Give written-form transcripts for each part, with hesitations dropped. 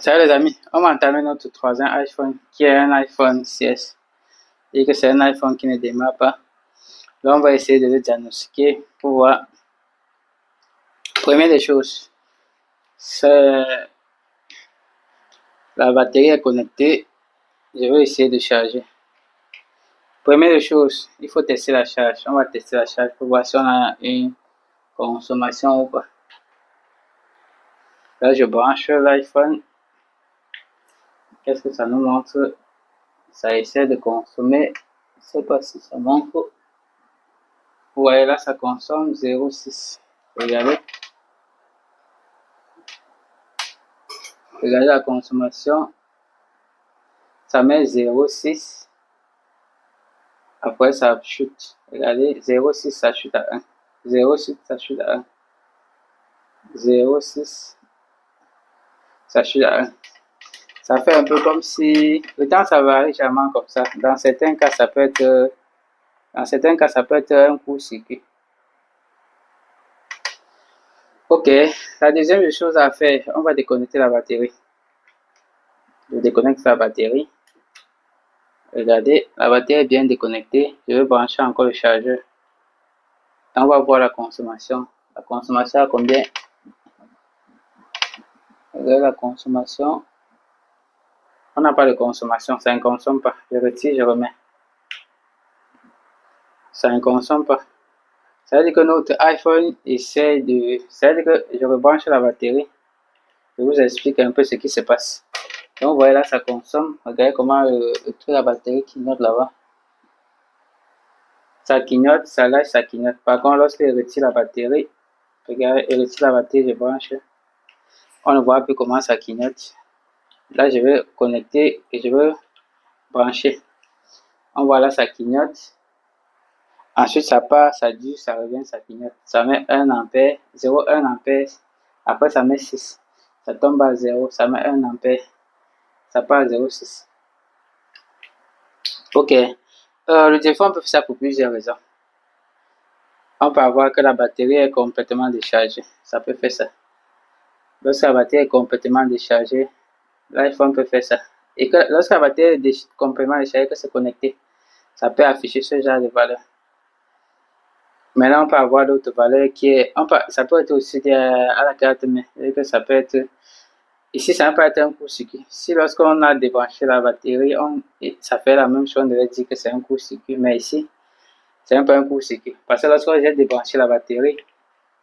Salut les amis, on va entamer notre troisième iPhone qui est un iPhone 6 et que c'est un iPhone qui ne démarre pas. Donc on va essayer de le diagnostiquer pour voir. Première des choses, c'est la batterie est connectée. Je vais essayer de charger. Première des choses, il faut tester la charge. On va tester la charge pour voir si on a une consommation ou pas. Là, je branche l'iPhone. Qu'est-ce que ça nous montre? Ça essaie de consommer. Je ne sais pas si ça montre. Vous voyez là, ça consomme 0,6. Regardez. Regardez la consommation. Ça met 0,6. Après, ça chute. Regardez, 0,6, ça chute à 1. 0,6, ça chute à 1. 0,6, ça chute à 1. Ça fait un peu comme si... Le temps, ça varie jamais comme ça. Dans certains cas, ça peut être... un court-circuit. Ok, la deuxième chose à faire, on va déconnecter la batterie. Je déconnecte la batterie. Regardez, la batterie est bien déconnectée. Je vais brancher encore le chargeur. Et on va voir la consommation. La consommation à combien? Regardez la consommation. On n'a pas de consommation, ça ne consomme pas. Je retire, je remets. Ça ne consomme pas. Ça veut dire que notre iPhone essaie de... Ça veut dire que je rebranche la batterie. Je vous explique un peu ce qui se passe. Donc, vous voyez là, ça consomme. Regardez comment le truc de la batterie clignote là-bas. Ça clignote, ça lâche, ça clignote. Par contre, lorsqu'il retire la batterie, regardez, il retire la batterie, je branche. On ne voit plus comment ça clignote. Là, je vais connecter et je vais brancher. On voit là, ça clignote. Ensuite, ça part, ça dure, ça revient, ça clignote. Ça met 1 ampère, 0,1 ampère. Après, ça met 6. Ça tombe à 0, ça met 1 ampère. Ça part à 0,6. Ok. Le téléphone peut faire ça pour plusieurs raisons. On peut avoir que la batterie est complètement déchargée. Ça peut faire ça. Lorsque la batterie est complètement déchargée, l'iPhone peut faire ça. Et que lorsque la batterie est complètement déchargée, que c'est connecté, ça peut afficher ce genre de valeur. Maintenant, on peut avoir d'autres valeurs qui est... ça peut être aussi à la carte mère. Que ça peut être... Ici, ça peut être un court-circuit. Si lorsqu'on a débranché la batterie, ça fait la même chose, on devait dire que c'est un court-circuit. Mais ici, c'est un peu un court-circuit. Parce que lorsqu'on j'ai débranché la batterie,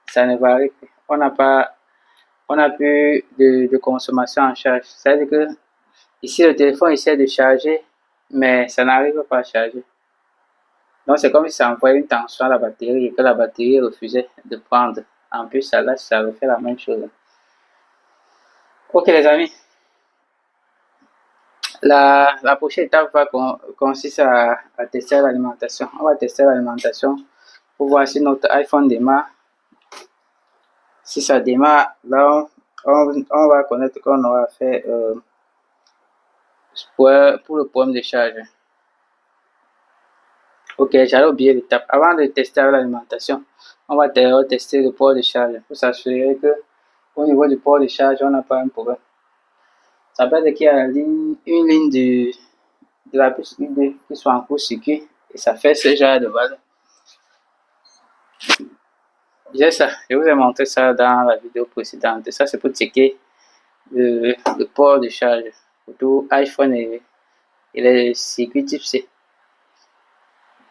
ça ne varie plus. On n'a plus de consommation en charge. C'est-à-dire que ici, le téléphone essaie de charger, mais ça n'arrive pas à charger. Donc, c'est comme si ça envoyait une tension à la batterie et que la batterie refusait de prendre. En plus, ça lâche, ça refait la même chose. Ok, les amis. La prochaine étape va consister à tester l'alimentation. On va tester l'alimentation pour voir si notre iPhone démarre. Si ça démarre, là, on va connaître qu'on aura fait pour le problème de charge. Ok, j'allais oublier l'étape. Avant de tester l'alimentation, on va tester le port de charge pour s'assurer que au niveau du port de charge, on n'a pas un problème. Ça peut être qu'il y a une ligne de la puce USB qui soit en court-circuit et ça fait ce genre de valeur. J'ai ça, je vous ai montré ça dans la vidéo précédente. Ça, c'est pour checker le port de charge pour tout iPhone et les circuits type C.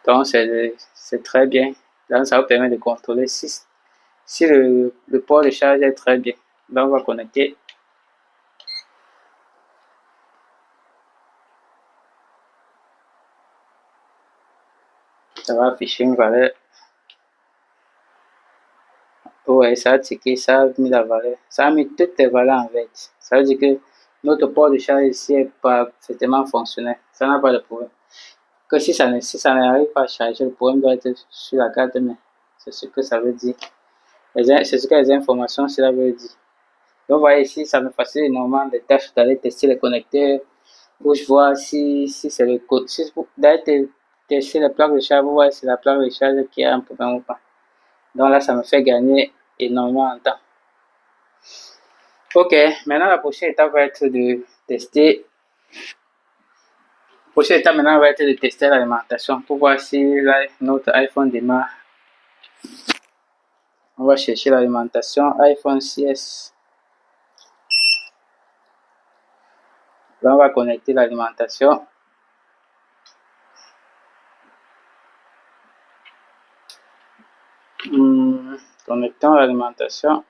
Donc, c'est très bien. Donc, ça vous permet de contrôler si le port de charge est très bien. Donc, on va connecter. Ça va afficher une valeur. Ouais, ça a tiqué, ça a mis la valeur. Ça a mis toutes les valeurs en vert. Ça veut dire que notre port de charge ici est parfaitement fonctionnel. Ça n'a pas de problème. Que si ça n'arrive pas à charger, le problème doit être sur la carte mère. C'est ce que ça veut dire. C'est ce que les informations, cela veut dire. Donc, vous voyez ici, ça me facilite énormément les tâches d'aller tester les connecteurs. Pour voir si c'est le code. Si d'aller tester les plaques de charge, vous voyez si c'est la plaque de charge qui a un problème ou pas. Donc là, ça me fait gagner énormément en temps. Ok, maintenant la prochaine étape va être de tester. La prochaine étape maintenant va être de tester l'alimentation pour voir si notre iPhone démarre. On va chercher l'alimentation iPhone 6. Là, on va connecter l'alimentation. Connectons l'alimentation.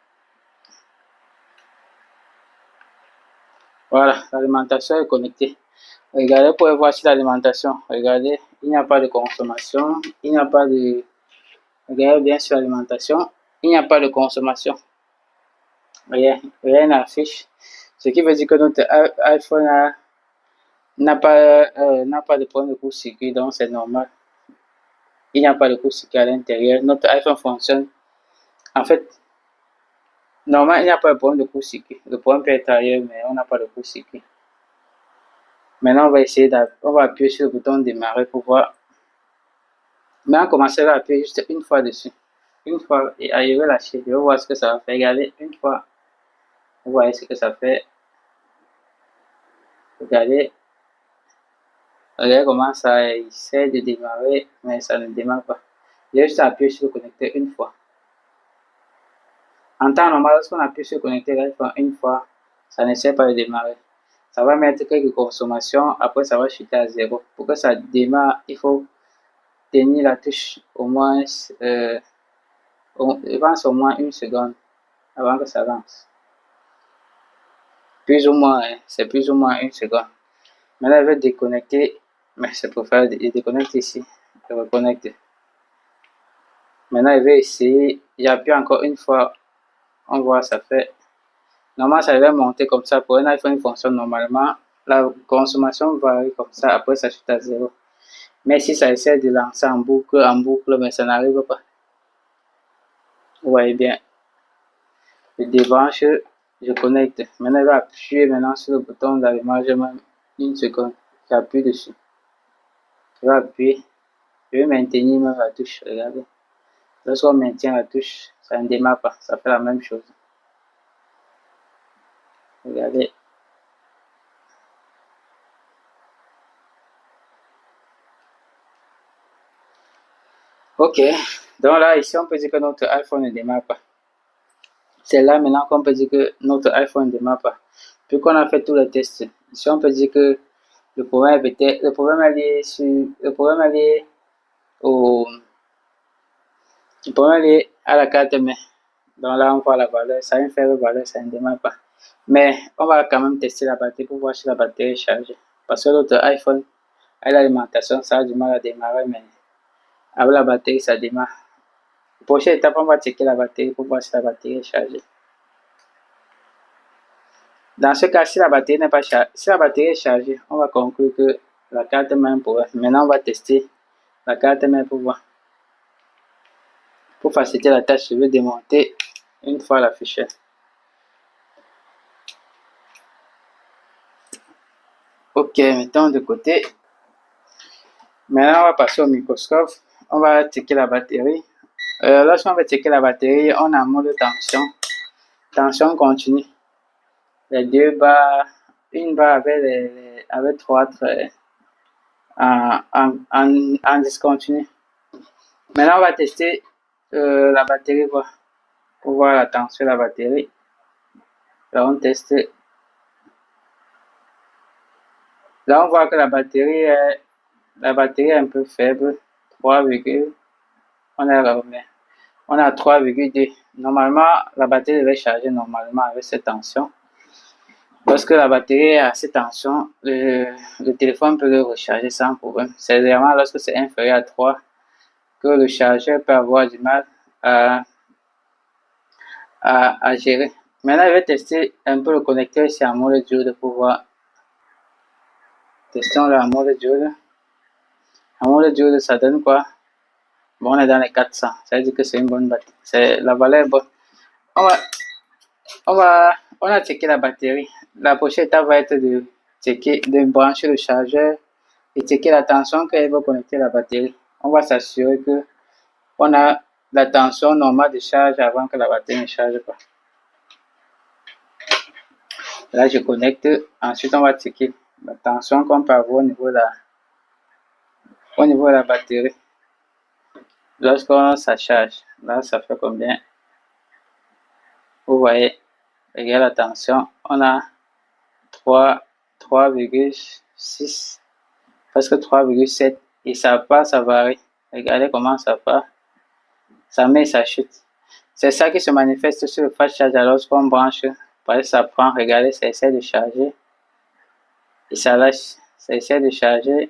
Voilà, l'alimentation est connectée. Regardez pour voir si l'alimentation. Regardez, il n'y a pas de consommation. Il n'y a pas de. Regardez bien sur l'alimentation. Il n'y a pas de consommation. Rien n'affiche. Ce qui veut dire que notre iPhone n'a pas de problème de court-circuit, donc c'est normal. Il n'y a pas de court-circuit à l'intérieur. Notre iPhone fonctionne. En fait, normalement, il n'y a pas de problème de court-circuit. Le problème peut être ailleurs, mais on n'a pas de court-circuit. Maintenant, on va essayer on va appuyer sur le bouton démarrer pour voir. Maintenant, on commencera à appuyer juste une fois dessus. Une fois, et je vais lâcher. Je vais voir ce que ça va faire. Regardez, une fois. Vous voyez ce que ça fait. Regardez. Regardez comment ça essaie de démarrer, mais ça ne démarre pas. Je vais juste appuyer sur le connecteur une fois. En temps normal, lorsqu'on appuie sur le connecteur une fois, ça n'essaie pas de démarrer. Ça va mettre quelques consommations, après ça va chuter à 0. Pour que ça démarre, il faut tenir la touche au moins, je pense au moins 1 seconde avant que ça lance. Plus ou moins, c'est plus ou moins 1 seconde. Maintenant, je vais déconnecter, mais c'est pour faire, je déconnecte ici, je reconnecte. Maintenant, je vais essayer, j'appuie encore une fois, on voit ça fait. Normalement, ça devrait monter comme ça. Pour un iPhone, il fonctionne normalement. La consommation varie comme ça, après ça chute à 0. Mais si ça essaie de lancer en boucle, mais ça n'arrive pas. Vous voyez bien. Je débranche, je connecte. Maintenant, je vais appuyer sur le bouton d'allumage, même 1 seconde. J'appuie dessus. Je vais appuyer. Je vais maintenir même la touche. Regardez. Lorsqu'on maintient la touche, ça ne démarre pas. Ça fait la même chose. Regardez. Ok. Donc là, ici, on peut dire que notre iPhone ne démarre pas. C'est là maintenant qu'on peut dire que notre iPhone ne démarre pas. Puis qu'on a fait tous les tests, ici on peut dire que le problème est lié à la carte mère. Donc là on voit la valeur, ça a une faible valeur, ça ne démarre pas. Mais on va quand même tester la batterie pour voir si la batterie est chargée. Parce que notre iPhone, à l'alimentation, ça a du mal à démarrer, mais avec la batterie, ça démarre. Prochaine étape, on va checker la batterie pour voir si la batterie est chargée. Dans ce cas, si la batterie n'est pas chargée, si la batterie est chargée, on va conclure que la carte mère pour. Maintenant, on va tester la carte mère pour voir. Pour faciliter la tâche, je vais démonter une fois la fichette. Ok, mettons de côté. Maintenant, on va passer au microscope. On va checker la batterie. Lorsqu'on va checker la batterie, on a un mode tension. Tension continue. Les deux barres, une barre avec 3 traits en discontinu. Maintenant, on va tester la batterie pour voir la tension de la batterie. Là, on teste. Là, on voit que la batterie est un peu faible. 3, on a 3,2. Normalement, la batterie devait charger normalement avec cette tension. Lorsque la batterie est à cette tension, le téléphone peut le recharger sans problème. C'est vraiment lorsque c'est inférieur à 3 que le chargeur peut avoir du mal à gérer. Maintenant, je vais tester un peu le connecteur ici en mode diode pour voir. Testons le en mode diode. En mode diode, ça donne quoi? Bon, on est dans les 400. Ça veut dire que c'est une bonne batterie. La valeur est bonne. On a checké la batterie. La prochaine étape va être de brancher le chargeur et checker la tension qu'elle va connecter la batterie. On va s'assurer que on a la tension normale de charge avant que la batterie ne charge pas. Là, je connecte. Ensuite, on va checker la tension qu'on peut avoir au niveau de la batterie. Lorsqu'on ça charge, là, ça fait combien? Vous voyez, regardez la tension. On a 3,6, presque 3,7. Et ça part, ça varie. Regardez comment ça part. Ça met, ça chute. C'est ça qui se manifeste sur le fast charge lorsqu'on branche. Parce que ça prend, regardez, ça essaie de charger. Et ça lâche. Ça essaie de charger.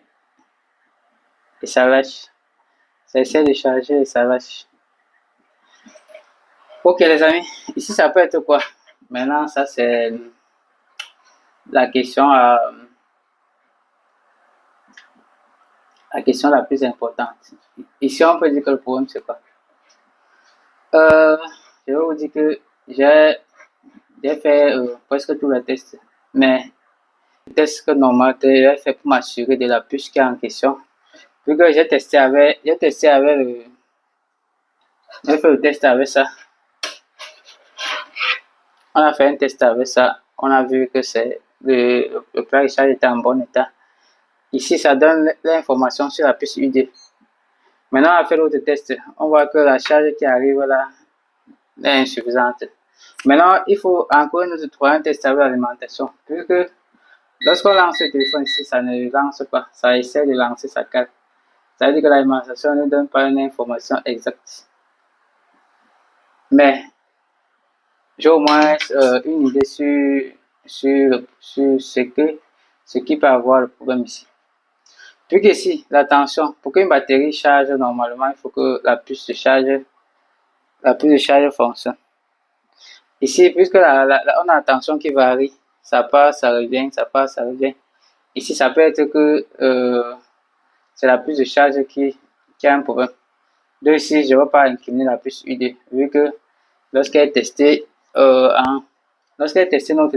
Et ça lâche. Ça essaie de charger et ça lâche. Ok les amis, ici ça peut être quoi? Maintenant, ça c'est la question, la question la plus importante. Ici on peut dire que le problème c'est quoi? Je vais vous dire que j'ai fait presque tous les tests, mais le test que normal que j'ai fait pour m'assurer de la puce qui est en question. Vu que j'ai fait le test avec ça. On a fait un test avec ça. On a vu que c'est le plat de charge était en bon état. Ici, ça donne l'information sur la puce UD. Maintenant, on a fait l'autre test. On voit que la charge qui arrive là est insuffisante. Maintenant, il faut encore une autre un test avec l'alimentation. Puisque lorsqu'on lance le téléphone ici, ça ne lance pas. Ça essaie de lancer sa carte. Ça veut dire que l'alimentation ne donne pas une information exacte. Mais j'ai au moins une idée sur ce qui peut avoir le problème ici. Vu qu'ici, la tension, pour qu'une batterie charge normalement, il faut que la puce de charge fonctionne. Ici, puisque on a la tension qui varie, ça passe, ça revient, ça passe, ça revient. Ici, ça peut être que c'est la puce de charge qui a un problème. Donc ici, je ne vais pas incliner la puce UD, vu que lorsqu'elle est testée, notre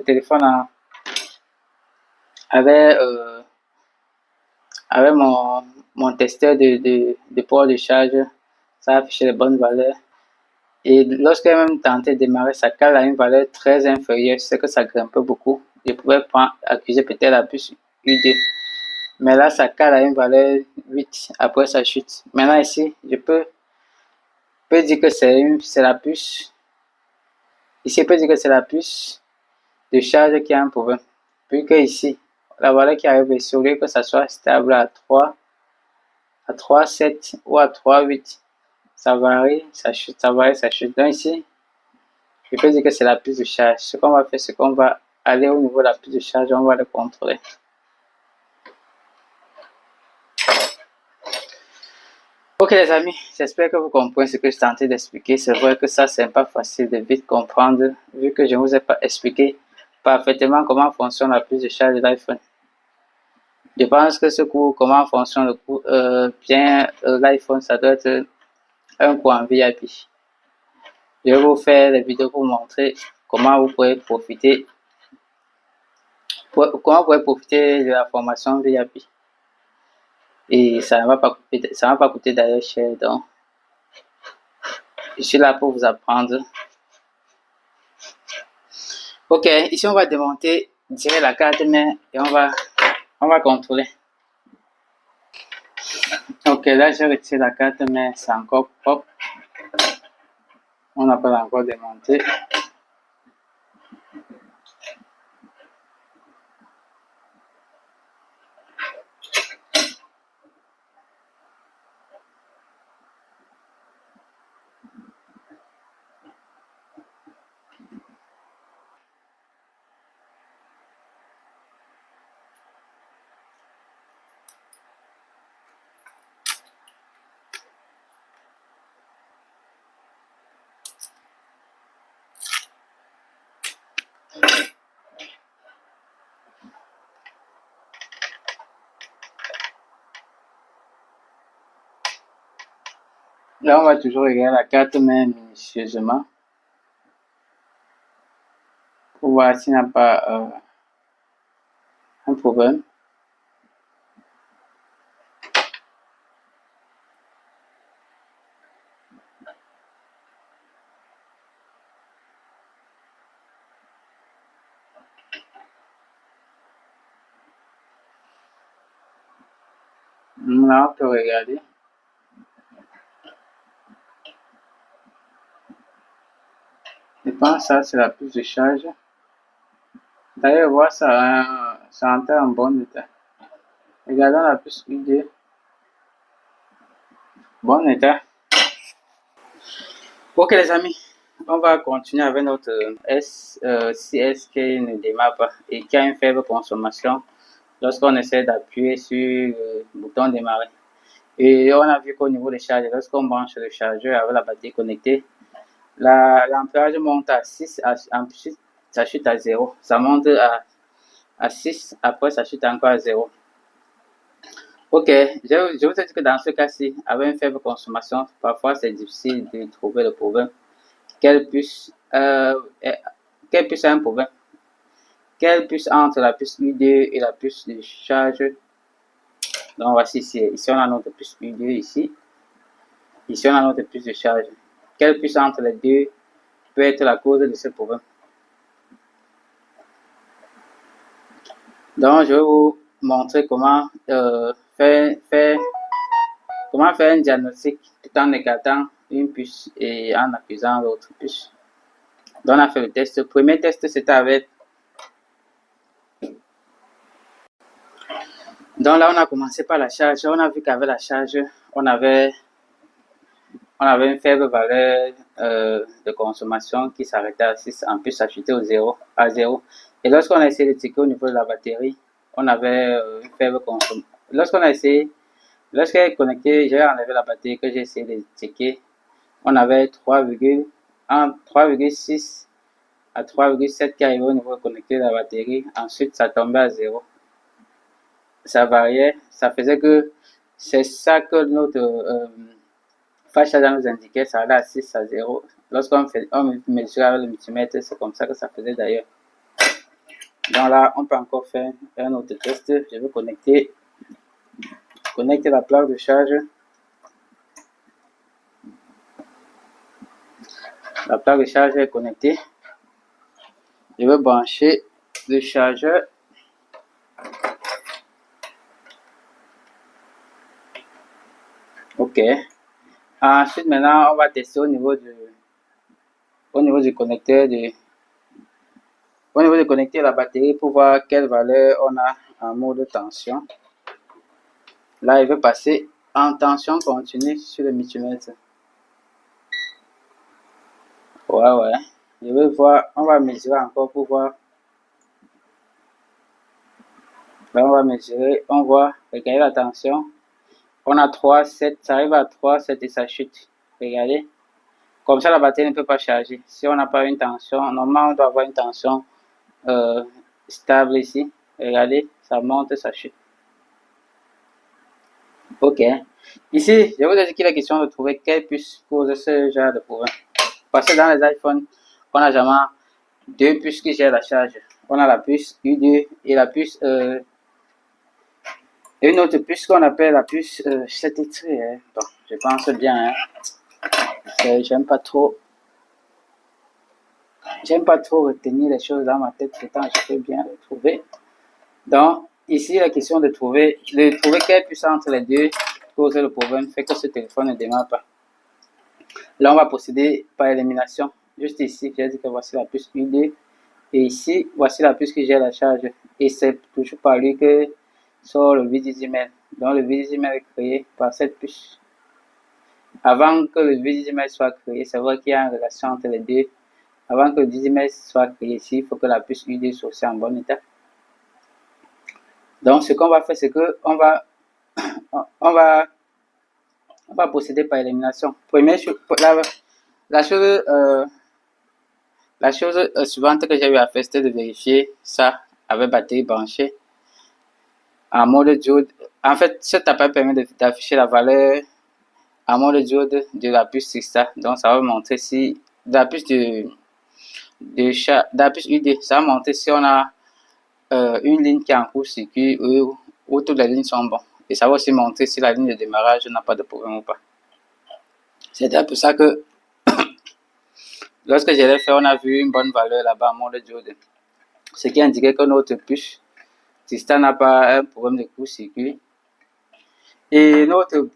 téléphone avec, avec mon testeur de port de charge, ça a affiché les bonnes valeurs. Et lorsqu'elle même tentait de démarrer, sa cale a une valeur très inférieure, c'est que ça grimpait beaucoup. Je pouvais accuser peut-être la puce U2. Mais là, sa cale a une valeur 8 après sa chute. Maintenant ici, je peux dire que c'est la puce. Ici, je peux dire que c'est la puce de charge qui a un problème. Puisque ici, la valeur qui arrive ici, au lieu que ça soit stable à 3,7 ou à 3,8, ça varie, ça chute, ça varie, ça chute. Donc ici, je peux dire que c'est la puce de charge. Ce qu'on va faire, c'est qu'on va aller au niveau de la puce de charge, on va le contrôler. Ok les amis, j'espère que vous comprenez ce que je tentais d'expliquer. C'est vrai que ça, c'est pas facile de vite comprendre, vu que je ne vous ai pas expliqué parfaitement comment fonctionne la puce de charge de l'iPhone. Je pense que ce cours, comment fonctionne le cours, l'iPhone, ça doit être un cours en VIP. Je vais vous faire des vidéos pour vous montrer comment vous pouvez profiter de la formation VIP. Et ça ne va pas coûter d'ailleurs cher. Donc, je suis là pour vous apprendre. Ok, ici on va démonter direct la carte mère et on va contrôler. Ok, là j'ai retiré la carte mère, c'est encore propre. On n'a pas encore démonté. Là, on va toujours regarder la carte mère minutieusement pour voir s'il n'y a pas un problème. Là, on peut regarder. Je pense que ça, c'est la puce de charge. D'ailleurs, voir ça, ça entre en bon état. Regardons la puce UD. Bon état. Ok les amis, on va continuer avec notre CS qui ne démarre pas et qui a une faible consommation lorsqu'on essaie d'appuyer sur le bouton démarrer. Et on a vu qu'au niveau des chargeurs, lorsqu'on branche le chargeur avec la batterie connectée, l'ampérage monte à 6, ensuite ça chute à 0. Ça monte à 6, après ça chute encore à 0. Ok, je vous ai dit que dans ce cas-ci, avec une faible consommation, parfois c'est difficile de trouver le problème. Quelle puce a un problème? Quelle puce entre la puce U2 et la puce de charge? Donc voici ici on a notre puce U2 ici. Ici on a notre puce de charge. Quelle puce entre les deux peut être la cause de ce problème? Donc je vais vous montrer comment faire un diagnostic tout en écartant une puce et en accusant l'autre puce. Donc on a fait le test. Le premier test c'était avec. Donc là on a commencé par la charge. On a vu qu'avec la charge, on avait une faible valeur de consommation qui s'arrêtait à 6, en plus ça chutait à 0. Et lorsqu'on a essayé de checker au niveau de la batterie, on avait une faible consommation. Lorsqu'elle est connectée, j'ai enlevé la batterie que j'ai essayé de checker. On avait 3,6 à 3,7 qui arrivait au niveau connecté de la batterie. Ensuite, ça tombait à 0. Ça variait. Ça faisait que c'est ça que notre flash charger nous indiquait, ça allait à 6 à 0. Lorsqu'on mesurait avec le multimètre, c'est comme ça que ça faisait d'ailleurs. Donc là, on peut encore faire un autre test. Je vais connecter la plaque de charge. La plaque de charge est connectée. Je vais brancher le chargeur. Ok. Ensuite, maintenant, on va tester au niveau du connecteur de la batterie pour voir quelle valeur on a en mode tension. Là, il veut passer en tension continue sur le multimètre. Ouais. Je vais voir, on va mesurer encore pour voir. Là, on va mesurer, on voit, regardez la tension. On a 3,7, ça arrive à 3,7 et ça chute. Regardez. Comme ça, la batterie ne peut pas charger. Si on n'a pas une tension, normalement, on doit avoir une tension stable ici. Regardez, ça monte, ça chute. Ok. Ici, je vous ai dit qu'il est question de trouver quelle puce cause ce genre de problème. Parce que dans les iPhones, on a jamais deux puces qui gèrent la charge. On a la puce U2 et la puce une autre puce qu'on appelle la puce CT3. Hein. Bon, je pense bien. Hein. J'aime pas trop retenir les choses dans ma tête, pourtant je peux bien les trouver. Donc, ici, la question de trouver quelle puce entre les deux cause le problème fait que ce téléphone ne démarre pas. Là, on va procéder par élimination. Juste ici, j'ai dit que voici la puce U2. Et ici, voici la puce qui gère la charge. Et c'est toujours par lui que sort le V10 Donc, le V10 est créé par cette puce. Avant que le V10 soit créé, c'est vrai qu'il y a une relation entre les deux. Avant que le 10 soit créé ici, il faut que la puce UD soit aussi en bon état. Donc, ce qu'on va faire, c'est que on va procéder par élimination. Première chose, la chose suivante que j'ai eu à faire, c'était de vérifier ça avec batterie branchée en mode diode. En fait, cet appareil permet d'afficher la valeur en mode diode de la puce Sixta. Donc, ça va montrer si la puce la puce UD, ça va montrer si on a une ligne qui est en court-circuit ou toutes les lignes sont bonnes. Et ça va aussi montrer si la ligne de démarrage n'a pas de problème ou pas. C'est un peu ça que lorsque je l'ai fait, on a vu une bonne valeur là-bas en mode diode. Ce qui indiquait que notre puce Sixta n'a pas un problème de court-circuit. Et notre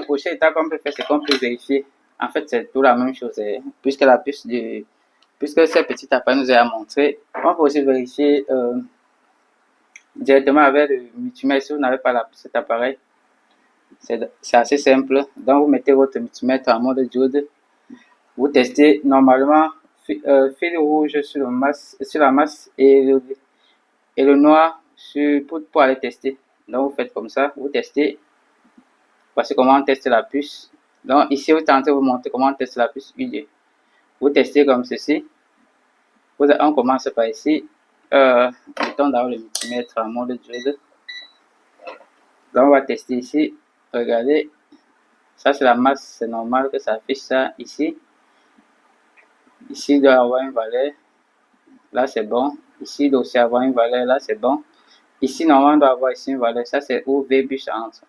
prochaine étape qu'on peut faire, c'est qu'on peut vérifier. En fait, c'est tout la même chose. Puisque la puce puisque ce petit appareil nous a montré, on peut aussi vérifier directement avec le multimètre si vous n'avez pas cet appareil. C'est assez simple. Donc, vous mettez votre multimètre en mode diode. Vous testez normalement fil rouge sur la masse et le noir pour aller tester. Donc, vous faites comme ça. Vous testez. Voici comment on teste la puce. Donc, ici, vous tentez de vous montrer comment on teste la puce UD. Vous testez comme ceci. On commence par ici. Mettons d'avoir le multimètre en mode diode. Donc, on va tester ici. Regardez. Ça, c'est la masse. C'est normal que ça affiche ça ici. Ici, il doit avoir une valeur. Là, c'est bon. Ici, il doit aussi avoir une valeur. Là, c'est bon. Ici, normalement, on doit avoir ici une valeur. Ça, c'est où V bus entre.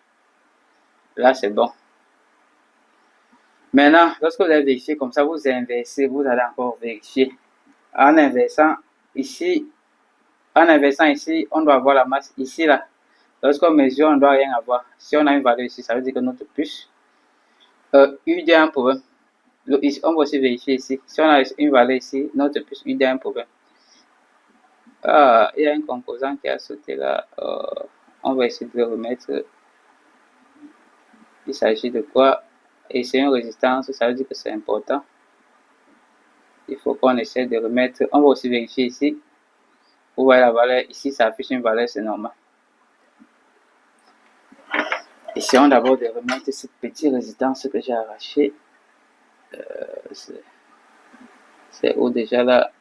Là, c'est bon. Maintenant, lorsque vous avez vérifié comme ça, vous inversez. Vous allez encore vérifier. En inversant ici, on doit avoir la masse ici, là. Lorsqu'on mesure, on ne doit rien avoir. Si on a une valeur ici, ça veut dire que notre puce UD a un problème. On va aussi vérifier ici. Si on a une valeur ici, notre puce UD a un problème. Ah, il y a un composant qui a sauté là. On va essayer de le remettre. Il s'agit de quoi? Et c'est une résistance, ça veut dire que c'est important. Il faut qu'on essaie de remettre. On va aussi vérifier ici. Vous voyez la valeur. Ici, ça affiche une valeur, c'est normal. Essayons d'abord de remettre cette petite résistance que j'ai arrachée. C'est où déjà là?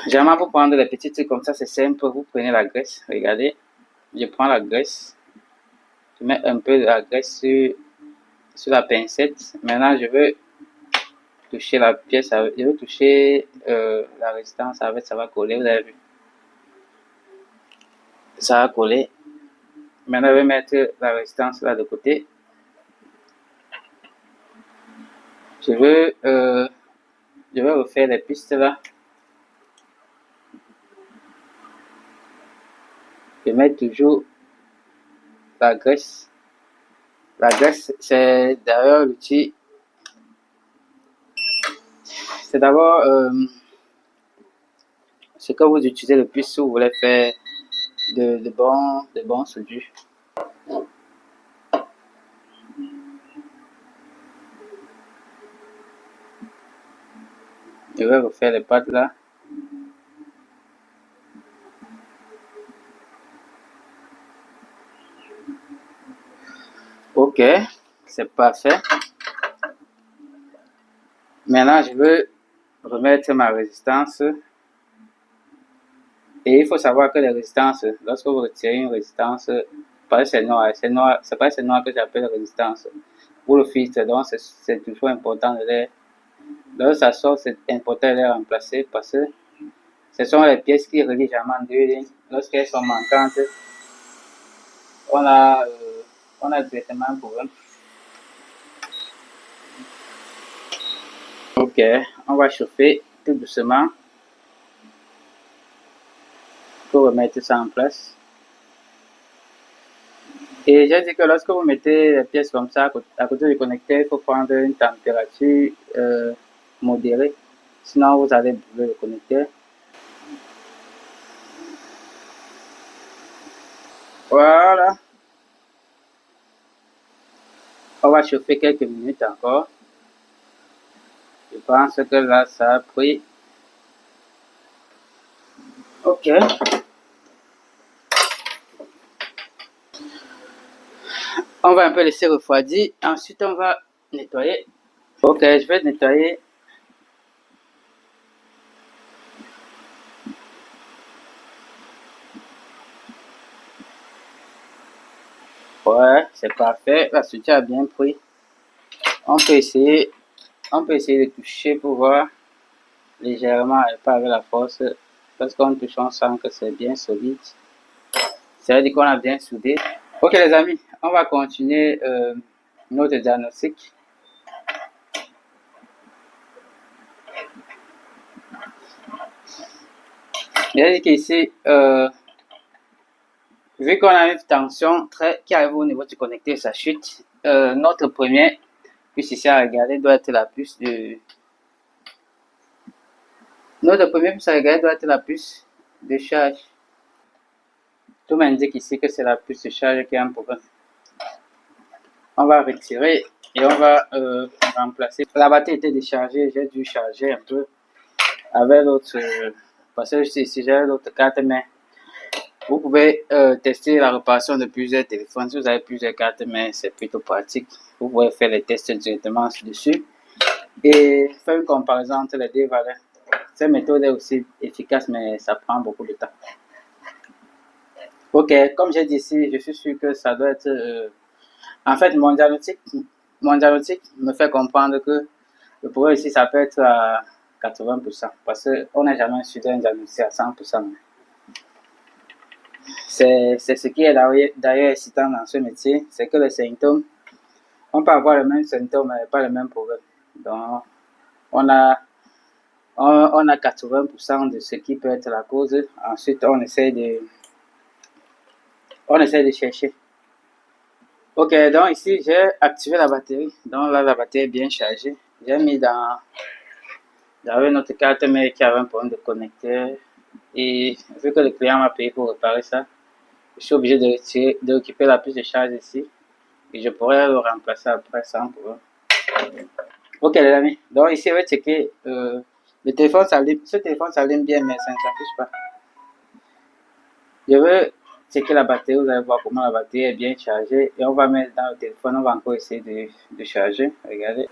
Généralement, pour prendre les petits trucs comme ça, c'est simple. Vous prenez la graisse. Regardez. Je prends la graisse. Je mets un peu de la graisse sur la pincette. Maintenant, je veux toucher la pièce. Je veux toucher la résistance avec. Ça va coller. Vous avez vu? Ça va coller. Maintenant, je vais mettre la résistance là de côté. Je vais refaire les pistes là. Je mets toujours la graisse. La graisse, c'est d'ailleurs l'outil. C'est d'abord ce que vous utilisez le plus si vous voulez faire de bons soudures. Je vais refaire les pattes là. Ok, c'est parfait. Maintenant, je veux remettre ma résistance. Et il faut savoir que les résistances, lorsque vous retirez une résistance, c'est noir, c'est pas c'est noir que j'appelle résistance. Pour le filtre, donc c'est toujours important de les. Lorsque ça sort, c'est important de les remplacer parce que ce sont les pièces qui relient jamais deux lignes. Lorsqu'elles sont manquantes, on a directement un problème. Ok, on va chauffer tout doucement pour remettre ça en place. Et j'ai dit que lorsque vous mettez les pièces comme ça à côté du connecteur, il faut prendre une température modérée. Sinon, vous allez brûler le connecteur. Voilà. On va chauffer quelques minutes encore. Je pense que là, ça a pris. Ok. On va un peu laisser refroidir. Ensuite, on va nettoyer. Ok, je vais nettoyer. Ouais, c'est parfait. La suture a bien pris. On peut essayer de toucher pour voir légèrement et pas avec la force. Parce qu'en touchant, on sent que c'est bien solide. Ça veut dire qu'on a bien soudé. Ok les amis, on va continuer notre diagnostic. Il a dit qu'ici, Vu qu'on a une tension qui arrive au niveau du connecteur, ça chute. Notre premier puce ici à regarder doit être la puce de... Notre premier puce à regarder doit être la puce de charge. Tout m'indique ici que c'est la puce de charge qui a un problème. On va retirer et on va remplacer. La batterie était déchargée, j'ai dû charger un peu avec l'autre, parce que ici j'ai l'autre carte mère. Vous pouvez tester la réparation de plusieurs téléphones. Si vous avez plusieurs cartes mères, c'est plutôt pratique. Vous pouvez faire les tests directement dessus et faire une comparaison entre les deux valeurs. Cette méthode est aussi efficace, mais ça prend beaucoup de temps. Ok, comme j'ai dit ici, je suis sûr que ça doit être... en fait, mon diagnostic me fait comprendre que le problème ici, ça peut être à 80%, parce qu'on n'a jamais su un diagnostic à 100%. C'est ce qui est d'ailleurs excitant dans ce métier, c'est que les symptômes, on peut avoir les mêmes symptômes, mais pas les mêmes problèmes. Donc, on a 80% de ce qui peut être la cause. Ensuite, on essaie de chercher. Ok, donc ici, j'ai activé la batterie. Donc là, la batterie est bien chargée. J'ai mis j'avais notre carte mère qui avait un problème de connecteur. Et vu que le client m'a payé pour réparer ça, je suis obligé de récupérer la puce de charge ici. Et je pourrais le remplacer après sans problème. Ok les amis, donc ici on va checker le téléphone s'allume, ce téléphone s'allume bien mais ça ne s'affiche pas. Je veux checker la batterie, vous allez voir comment la batterie est bien chargée et on va mettre dans le téléphone, on va encore essayer de charger, regardez.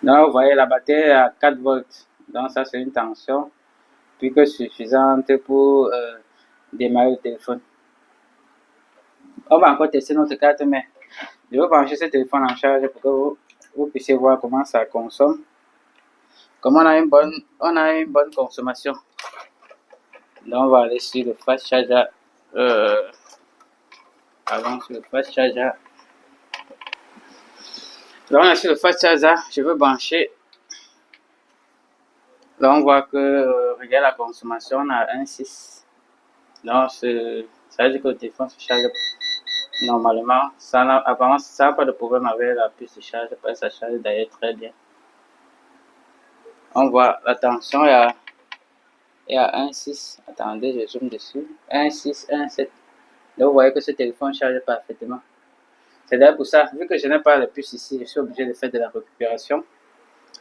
Donc vous voyez la batterie est à 4 volts, donc ça c'est une tension plus que suffisante pour démarrer le téléphone. On va encore tester notre carte mère. Je vais brancher ce téléphone en charge pour que vous puissiez voir comment ça consomme. Comme on a une bonne consommation. Donc on va aller sur le fast charger. Avant sur le fast charger. Là on est sur le fast charger. Je veux brancher. Là on voit que regarde la consommation, on a 1,6. Donc ça veut dire que le téléphone se charge normalement. Apparemment ça n'a pas de problème avec la puce de charge. Après ça charge d'ailleurs très bien. On voit la tension est à 1,6. Attendez, je zoome dessus. 1,6, 1,7. Donc vous voyez que ce téléphone charge parfaitement. C'est d'ailleurs pour ça, vu que je n'ai pas les puces ici, je suis obligé de faire de la récupération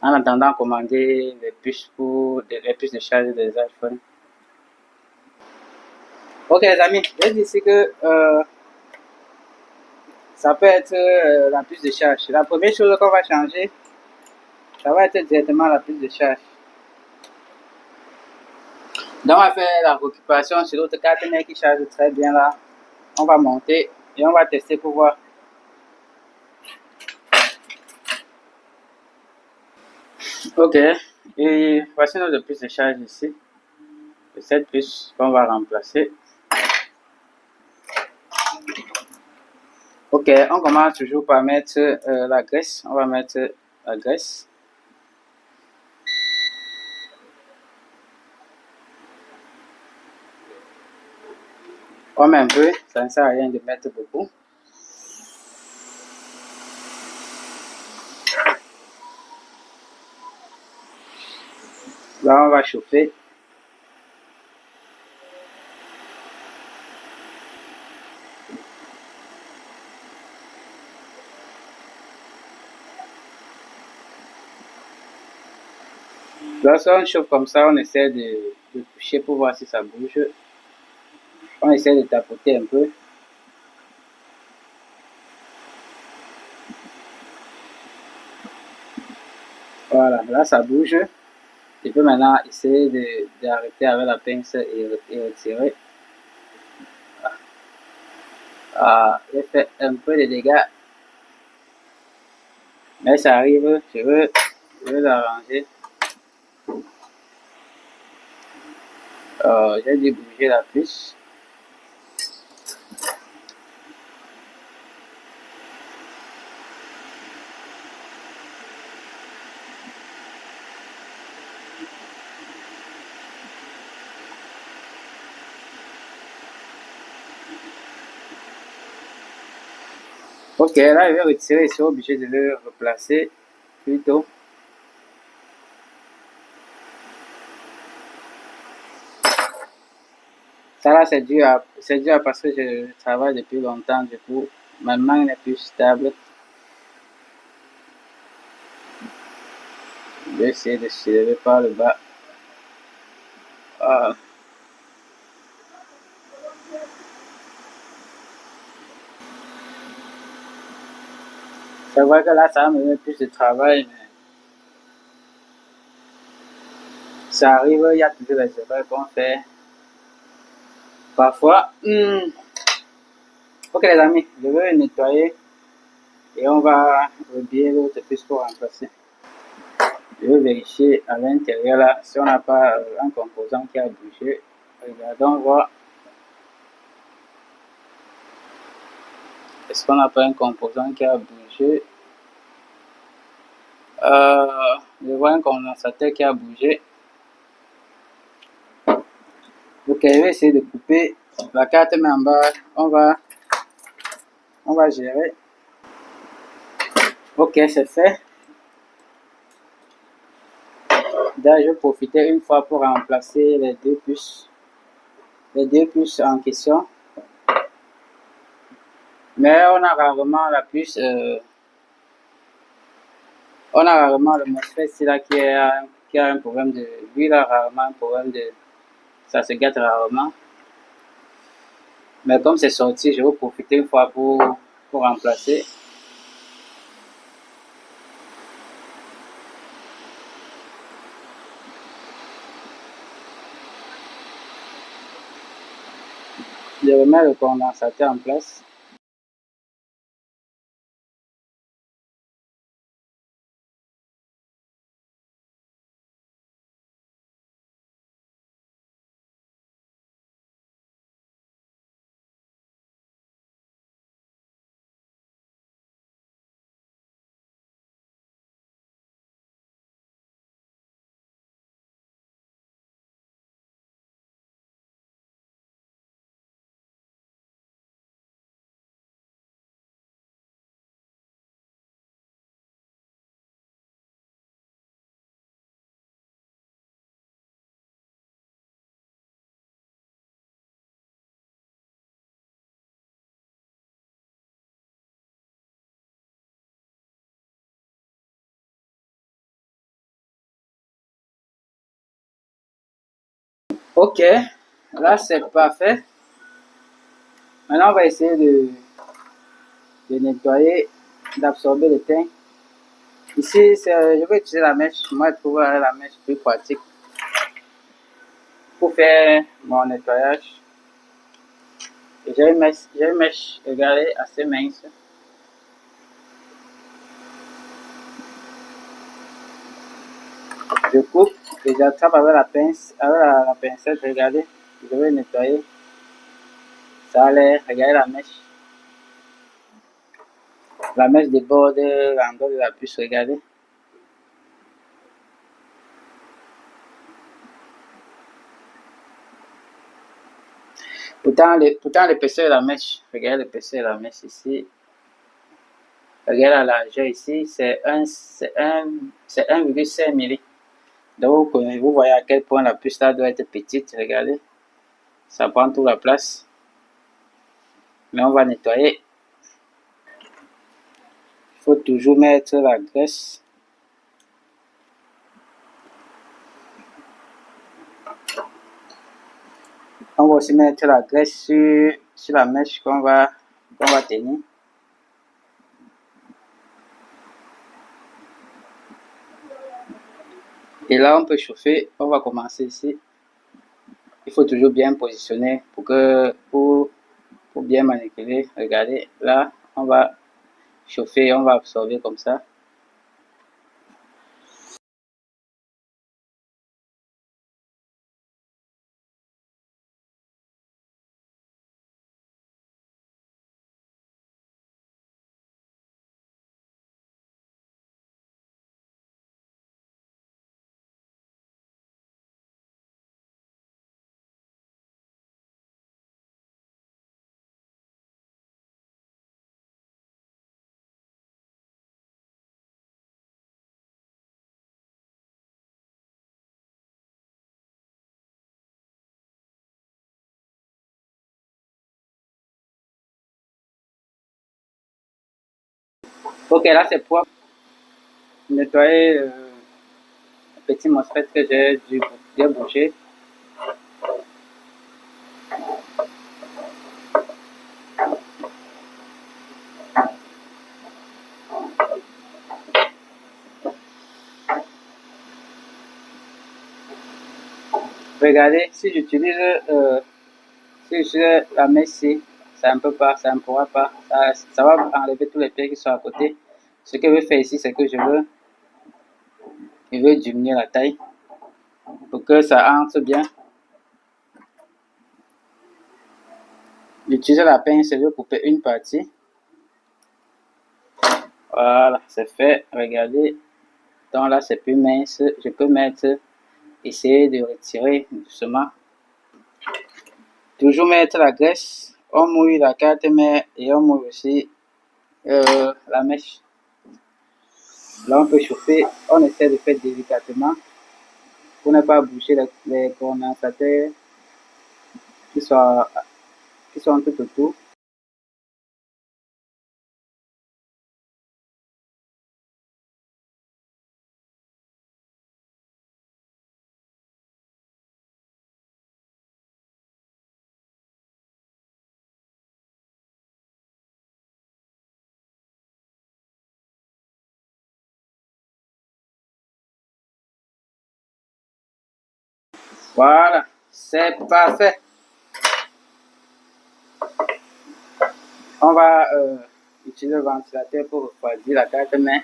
en attendant commander les puces les puces de charge des iPhones. Ok les amis, je dis ici que ça peut être la puce de charge. La première chose qu'on va changer, ça va être directement la puce de charge. Donc on va faire la récupération sur l'autre carte mère qui charge très bien là. On va monter et on va tester pour voir. Ok, et voici notre puce de charge ici. C'est cette puce qu'on va remplacer. Ok, on commence toujours par mettre la graisse. On va mettre la graisse. On met un peu, ça ne sert à rien de mettre beaucoup. Là, on va chauffer. Lorsqu'on chauffe comme ça, on essaie de toucher pour voir si ça bouge. On essaie de tapoter un peu. Voilà, là ça bouge. Je peux maintenant essayer d'arrêter avec la pince et retirer. Ah, j'ai fait un peu de dégâts. Mais ça arrive, je veux l'arranger. J'ai dû bouger la puce. Ok, là, je vais retirer, je suis obligé de le replacer plutôt. Ça là, c'est dû à parce que je travaille depuis longtemps, du coup, ma main n'est plus stable. Je vais essayer de soulever par le bas. Ah, c'est vrai que là, ça va me donner plus de travail, mais ça arrive, il y a toujours les erreurs qu'on fait. Parfois, ok les amis, je vais nettoyer et on va rebiller l'autre puce pour remplacer. Je vais vérifier à l'intérieur là si on n'a pas un composant qui a bougé. Regardons voir. Est-ce qu'on n'a pas un composant qui a bougé? Je vois un condensateur qui a bougé. Ok, je vais essayer de couper la carte mais en bas. On va gérer. Ok, c'est fait. Là, je vais profiter une fois pour remplacer les deux puces en question. Mais on a rarement la puce, on a rarement le MOSFET là qui a un problème de, lui il a rarement un problème de, ça se gâte rarement. Mais comme c'est sorti, je vais profiter une fois pour remplacer. Je remets le condensateur en place. Ok, là c'est parfait. Maintenant on va essayer de nettoyer, d'absorber le teint. Ici, je vais utiliser la mèche. Moi, je trouve la mèche plus pratique pour faire mon nettoyage. J'ai une mèche, regardez, assez mince. Je coupe et j'attrape avec la pince, avec la pincette, regardez. Je vais nettoyer. Ça a l'air, regardez la mèche déborde l'endroit de la puce, regardez. Pourtant l'épaisseur de la mèche, regardez l'épaisseur de la mèche ici. Regardez la largeur ici, c'est 1,5 mm. Donc vous voyez à quel point la puce là doit être petite, regardez. Ça prend toute la place. Mais on va nettoyer. Il faut toujours mettre la graisse. On va aussi mettre la graisse sur la mèche qu'on va tenir. Et là, on peut chauffer. On va commencer ici. Il faut toujours bien positionner pour bien manipuler. Regardez, là, on va chauffer, on va absorber comme ça. Ok, là c'est propre. Nettoyer le petit MOSFET que j'ai bouché. Regardez, si j'utilise la mèche ici, ça ne peut pas, ça ne pourra pas. Ça va enlever tous les pieds qui sont à côté. Ce que je vais faire ici, c'est que je veux diminuer la taille pour que ça entre bien. J'utilise la pince, je vais couper une partie. Voilà, c'est fait. Regardez. Donc là, c'est plus mince. Je peux essayer de retirer doucement. Toujours mettre la graisse. On mouille la carte mère et on mouille aussi la mèche. Là, on peut chauffer. On essaie de faire délicatement pour ne pas boucher les condensateurs qui sont, qui sont tout autour. Voilà, c'est parfait. On va utiliser le ventilateur pour refroidir la carte mère.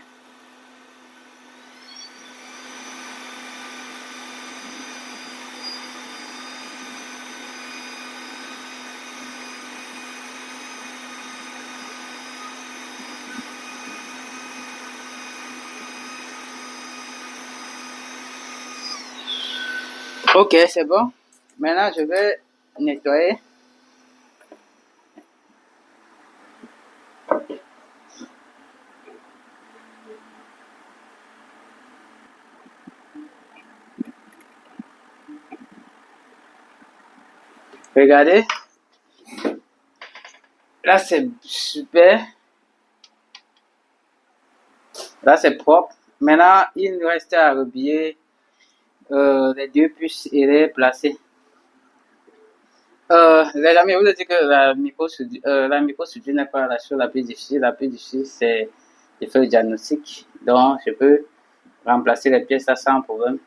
Ok, c'est bon. Maintenant, je vais nettoyer. Regardez. Là, c'est super. Là, c'est propre. Maintenant, il nous reste à rhabiller les deux puces et les placer. Les amis, je vous ai dit que la micro-soudure n'est pas la chose la plus difficile. La plus difficile, c'est de faire le diagnostic. Donc, je peux remplacer les pièces là sans problème.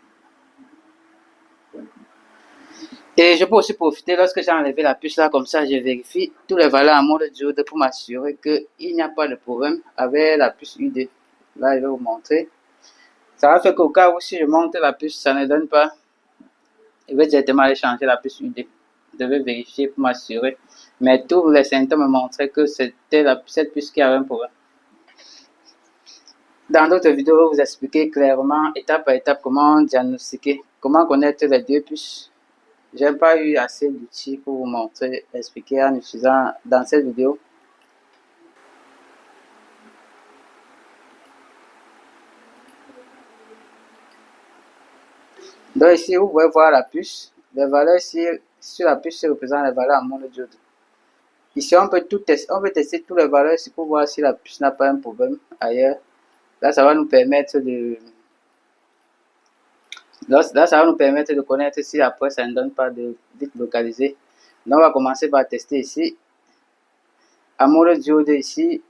Et je peux aussi profiter, lorsque j'ai enlevé la puce là, comme ça, je vérifie tous les valeurs en mode diode pour m'assurer qu'il n'y a pas de problème avec la puce UD. Là, je vais vous montrer. Ça va faire qu'au cas où si je monte la puce, ça ne donne pas, je vais directement aller changer la puce UD. Je vais vérifier pour m'assurer. Mais tous les symptômes me montraient que c'était cette puce qui avait un problème. Dans d'autres vidéos, je vais vous expliquer clairement, étape par étape, comment diagnostiquer, comment connaître les deux puces. Je n'ai pas eu assez d'outils pour vous montrer, expliquer en utilisant dans cette vidéo. Donc ici, vous pouvez voir la puce. Les valeurs ici, sur la puce, représentent les valeurs en monodiode. Ici, on peut tester toutes les valeurs ici pour voir si la puce n'a pas un problème ailleurs. Là, ça va nous permettre de connaître si après ça ne donne pas de bit localisé. Donc, on va commencer par tester ici. En monodiode ici,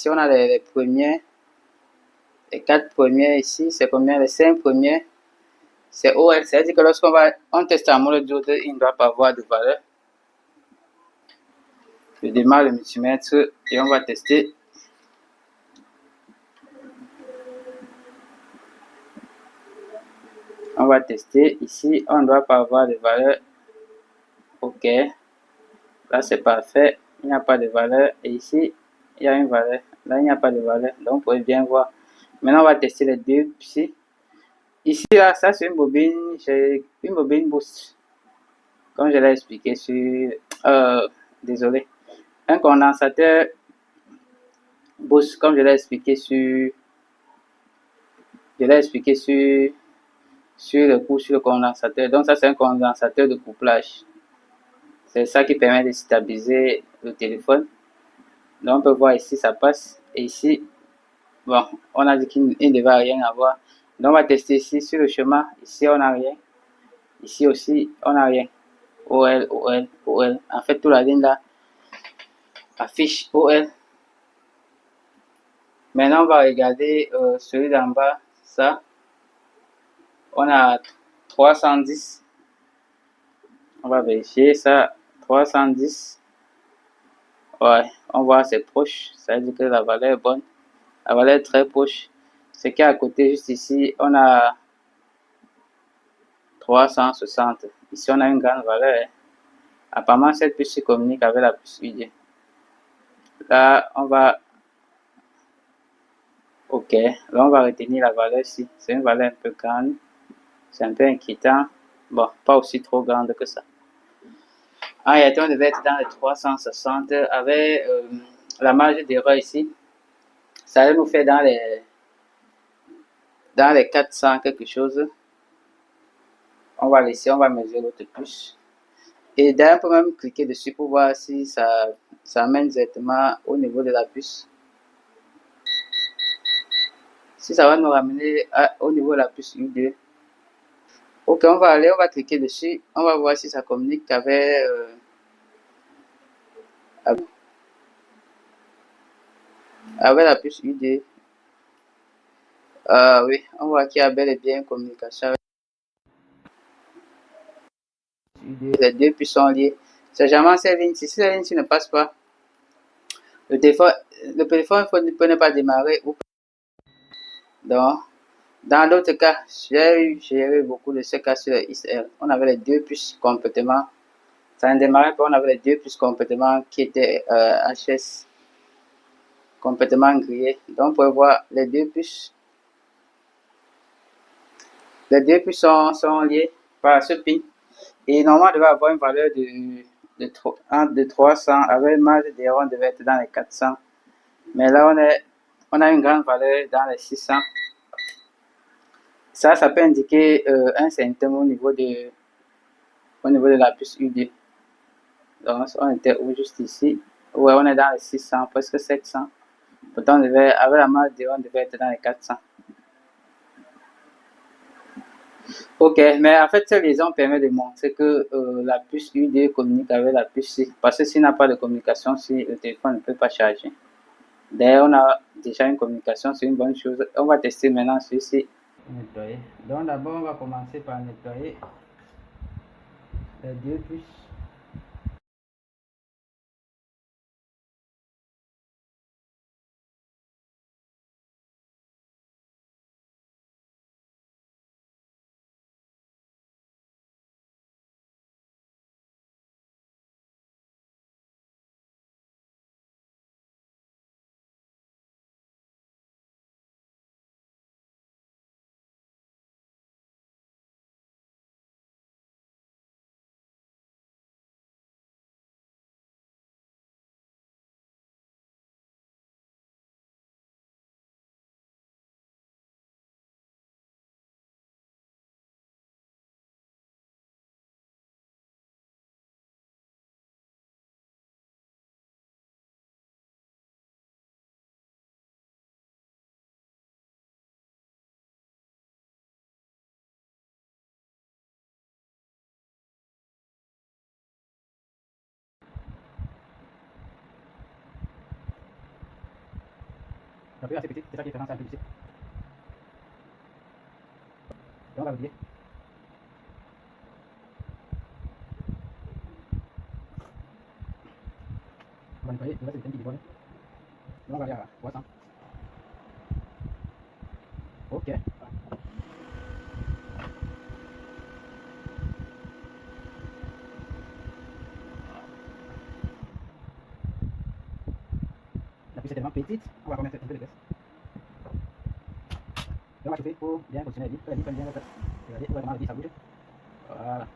on a les premiers, les 4 premiers ici, c'est combien? Les 5 premiers. C'est OL, c'est-à-dire que lorsqu'on teste en monodiode, il ne doit pas avoir de valeur. Je démarre le multimètre et on va tester. On va tester. Ici, on ne doit pas avoir de valeur. OK. Là, c'est parfait. Il n'y a pas de valeur. Et ici, il y a une valeur. Là, il n'y a pas de valeur. Donc, vous pouvez bien voir. Maintenant, on va tester les deux ici. Ici, là, ça, c'est une bobine. J'ai une bobine boost. Comme je l'ai expliqué sur... désolé. Un condensateur boost, comme je l'ai expliqué sur... sur le coup sur le condensateur. Donc ça, c'est un condensateur de couplage. C'est ça qui permet de stabiliser le téléphone. Donc on peut voir ici, ça passe. Et ici, Bon, on a dit qu'il ne devait rien avoir. Donc, on va tester ici sur le chemin. Ici, on n'a rien. Ici aussi, on n'a rien. OL, OL, OL. En fait, toute la ligne là affiche OL. Maintenant, on va regarder celui d'en bas. Ça, on a 310. On va vérifier ça. 310. Ouais, on voit c'est proche. Ça veut dire que la valeur est bonne. La valeur est très proche. Ce qui est à côté, juste ici, on a 360. Ici, on a une grande valeur. Apparemment, cette puce se communique avec la puce UD. Là, on va... OK. Là, on va retenir la valeur ici. C'est une valeur un peu grande. C'est un peu inquiétant. Bon, pas aussi trop grande que ça. En réalité, on devait être dans les 360 avec la marge d'erreur ici. Ça allait nous faire dans les 400 quelque chose. On va laisser, on va mesurer l'autre puce. Et d'ailleurs, on peut même cliquer dessus pour voir si ça mène directement au niveau de la puce. Si ça va nous ramener au niveau de la puce U2. Ok, on va cliquer dessus. On va voir si ça communique avec la puce UD. Oui, on voit qu'il y a bel et bien une communication avec UD. Les deux puces sont liées. C'est jamais ces lignes. Si ces lignes ne passent pas, le téléphone peut ne pas démarrer. Donc, dans d'autres cas, j'ai géré beaucoup de ces cas sur le XL. On avait les deux puces complètement. Ça ne démarrait pas, on avait les deux puces complètement qui étaient HS, complètement grillées. Donc, on peut voir les deux puces. Les deux puces sont liées par ce pin. Et normalement, on devait avoir une valeur de 300. Avec une marge d'erreur, on devait être dans les 400. Mais là, on a une grande valeur dans les 600. Ça peut indiquer un symptôme au niveau de la puce UD. Donc, on était juste ici. Ouais, on est dans les 600, presque 700. Pourtant, avec la marge d'erreur, on devait être dans les 400. Ok, mais en fait, cette liaison permet de montrer que la puce UD communique avec la puce C. Parce que s'il n'y a pas de communication, si le téléphone ne peut pas charger. D'ailleurs, on a déjà une communication, c'est une bonne chose. On va tester maintenant celui-ci. Nettoyer. Donc d'abord, on va commencer par nettoyer les deux puces. La plus assez petite, c'est ça qui est vraiment simple ici. Et on va oublier. On va nettoyer le reste du thème qui dévoile. Et on va aller à 300. Ok. La puce est tellement petite, on va remettre un peu de graisse. Et on va chauffer pour bien positionner la vis. Que la vis prenne bien la place. Regardez, on va vraiment la vis, ça bouge. Voilà.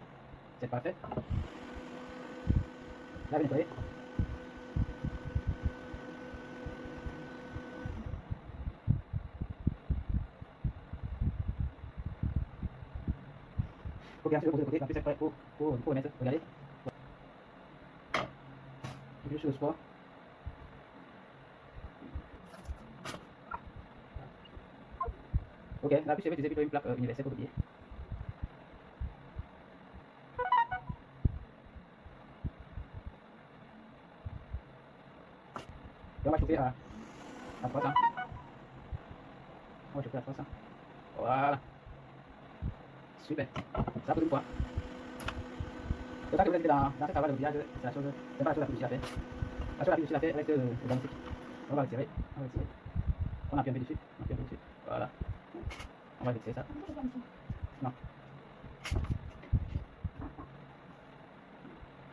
C'est parfait. Là, je vais nettoyer. Ok, ensuite, de côté, la puce est prête pour remettre. Regardez. Je suis au sport. Ok, la puce je vais utiliser plutôt une plaque universelle pour copier. Et on va chauffer à 300. On va chauffer à 300. Voilà. Super. Ça pour une fois. C'est ça que vous êtes dans ce travail de copiage, c'est la chose, c'est pas la chose la plus difficile à faire. La chose la plus difficile à faire reste le diagnostic. On va retirer, on va retirer. On appuie un peu dessus, on appuie un peu dessus. Voilà. On va retirer ça. Non.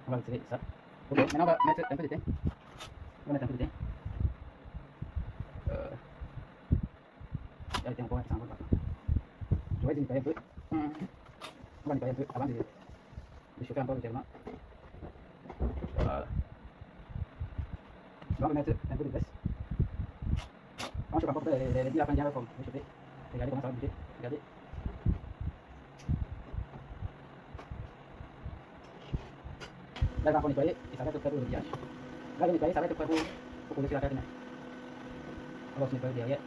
On va retirer ça. Ok, maintenant on va mettre un peu de thym. On va mettre un peu de thym. Il y a le thym encore, ça en va pas. Je vais nettoyer un peu. On va nettoyer un peu avant de chauffer encore légèrement. Voilà. On va mettre un peu de graisse. On chauffe encore les 10 lapins bien comme vous chauffez. Regardez comment ça va bouger. Regardez. Là, il va encore nettoyer et ça va être prêt pour le pliage. Là, il va nettoyer, ça va être prêt pour poser sur la carte. On va aussi nettoyer derrière.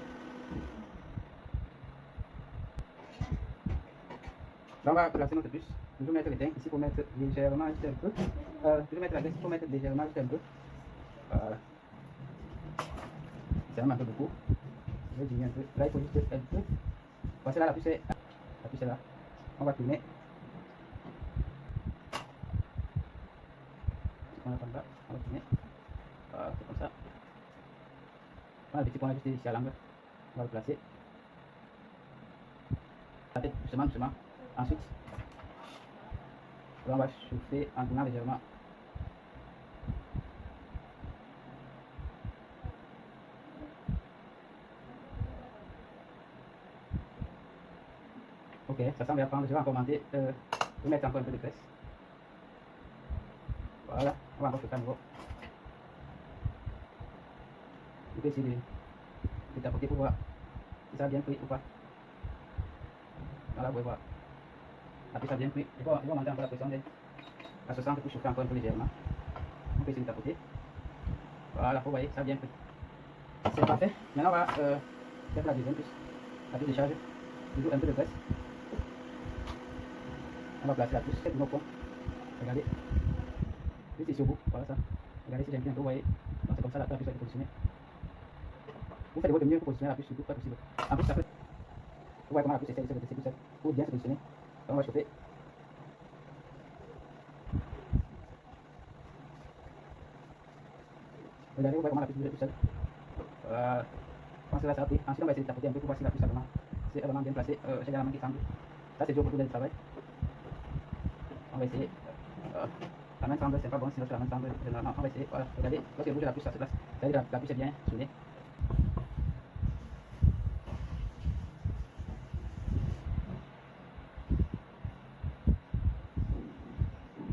Là, on va placer notre puce. Toujours mettre le thym ici pour mettre légèrement juste un peu. Toujours mettre la graisse pour mettre légèrement juste un peu. Voilà. C'est vraiment un peu beaucoup. Je vais diminuer un peu. Là, il faut juste un peu. Parce que là, la puce est là. On va tourner. On va prendre là. On va tourner. Voilà, c'est comme ça. On a le petit point juste ici à l'angle. On va le placer. La tête doucement, doucement. Ensuite, là, on va chauffer en tournant légèrement. Ok, ça semble bien prendre. Je vais encore monter. Je vais mettre encore un peu de graisse. Voilà, on va encore chauffer à nouveau. Je vais essayer de tapoter pour voir si ça a bien pris ou pas. Voilà, vous pouvez voir. Après, ça a bien pris. Il va monter encore la pression à 60 pour chauffer encore un peu légèrement. On peut essayer de tapoter. Voilà, vous voyez, ça a bien pris. C'est parfait. Maintenant, on va faire la deuxième puce. La puce de charge. Toujours un peu de graisse. On va placer la puce sur nos points. Regardez. Juste ici au bout. Voilà ça. Regardez si j'ai bien un peu, vous voyez. Donc c'est comme ça la puce a été positionnée. Vous faites de votre mieux pour positionner la puce le plus près possible. En plus, ça peut. Vous voyez comment la puce essaie de se redresser tout seul pour bien se positionner. Donc on va chauffer. Regardez, vous voyez comment la puce bouge tout seul. Voilà. Je pense que là ça a pris. Ensuite, on va essayer de tapoter un peu pour voir si la puce est vraiment bien placée. J'ai la main qui semble. Ça, c'est dur pour tout le travail. On va essayer. La main semble, c'est pas bon, sinon la main semble. Généralement, on va essayer. Voilà, regardez, lorsqu'elle bouge la puce, ça se place. Ça veut dire que la puce est bien soudée.